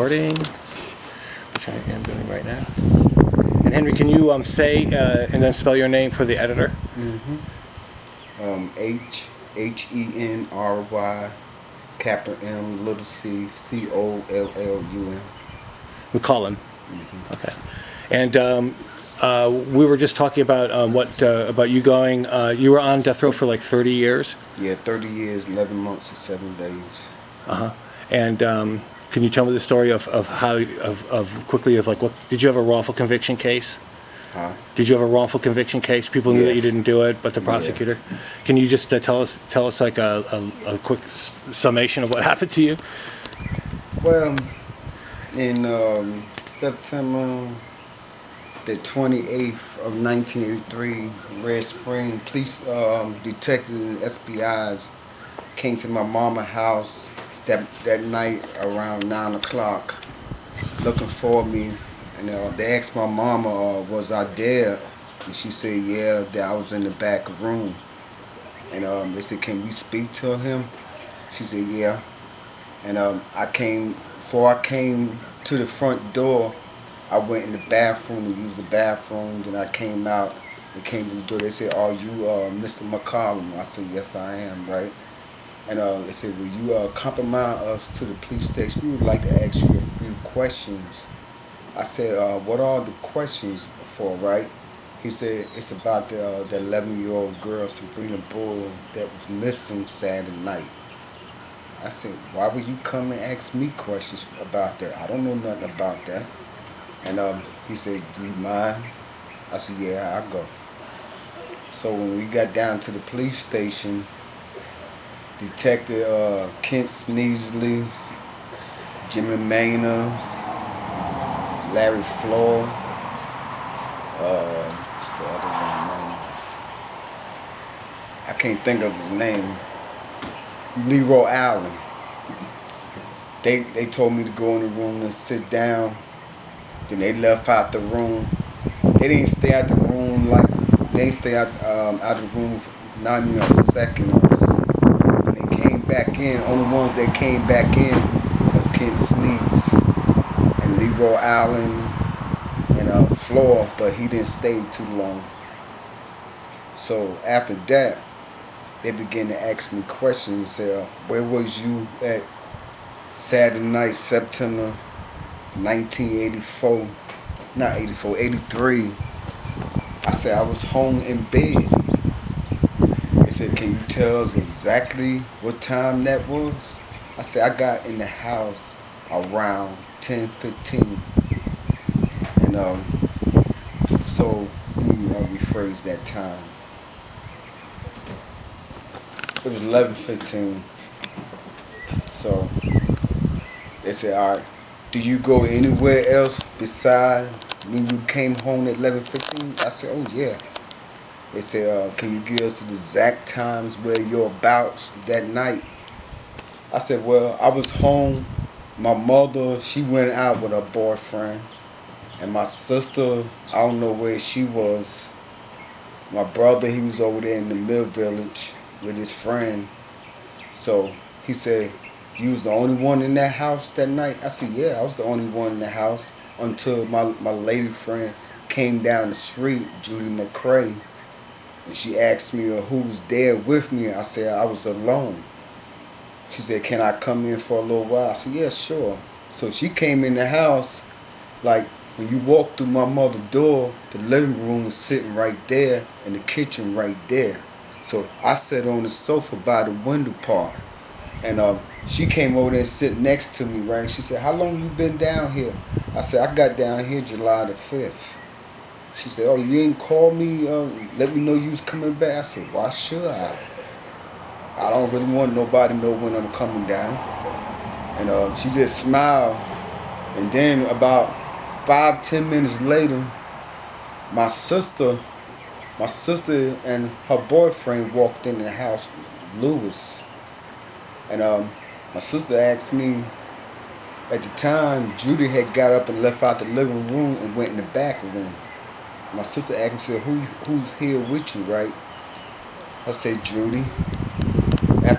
Recording, which I am doing right now. And Henry, can you say and then spell your name for the editor? Henry, capital M, little c, Collum. McCullum. Okay. And we were just talking about about you going. You were on death row for like 30 years. Yeah, 30 years, 11 months, and 7 days. And can you tell me the story of how quickly of like what did you have a wrongful conviction case? Huh? Did you have a wrongful conviction case? People knew that you didn't do it, but the prosecutor. Yeah. Can you just tell us like a quick summation of what happened to you? Well, in September the 28th of 1983, Red Spring police detectives and SBIs came to my mama's house that night around 9 o'clock looking for me. And they asked my mama, was I there? And she said, yeah, that I was in the back room. And they said, can we speak to him? She said, yeah. And before I came to the front door, I went in the bathroom to use the bathroom. Then I came out and came to the door. They said, are you Mr. McCollum? I said, yes, I am, right? And they said, will you accompany us to the police station? We would like to ask you a few questions. I said, what are the questions for, right? He said, it's about the 11-year-old girl, Sabrina Bull, that was missing Saturday night. I said, why would you come and ask me questions about that? I don't know nothing about that. And he said, do you mind? I said, yeah, I'll go. So when we got down to the police station, Detective Kent Sneasley, Jimmy Maynard, Larry Floor, what's the other one's name? I can't think of his name. Leroy Allen. They told me to go in the room and sit down. Then they left out the room. They didn't stay out the room out the room for not even a second. When they came back in, only ones that came back in was Kent Sneeze and Leroy Allen and Floor, but he didn't stay too long. So after that, they began to ask me questions. Say, where was you at Saturday night, September 1984? Not 84, 83. I said I was home in bed. They said, can you tell us exactly what time that was? I said I got in the house around 10:15. And so let me rephrase that time. It was 11:15. So they said, all right, did you go anywhere else besides when you came home at 11:15? I said, oh yeah. They said, can you give us the exact times where you're about that night? I said, well, I was home. My mother, she went out with her boyfriend. And my sister, I don't know where she was. My brother, he was over there in the Mill Village with his friend. So he said, you was the only one in that house that night? I said, yeah, I was the only one in the house until my lady friend came down the street, Judy McCrae, and she asked me who was there with me. I said, I was alone. She said, can I come in for a little while? I said, yeah, sure. So she came in the house, like when you walk through my mother's door, the living room was sitting right there and the kitchen right there. So I sat on the sofa by the window part. And she came over there and sit next to me, right? She said, how long you been down here? I said, I got down here July the 5th. She said, oh, you didn't call me, let me know you was coming back? I said, why should I? I don't really want nobody to know when I'm coming down. And she just smiled. And then about 5-10 minutes later, my sister and her boyfriend walked in the house, Lewis. And my sister asked me, at the time, Judy had got up and left out the living room and went in the back room. My sister asked me, said, who's here with you, right? I said, Judy.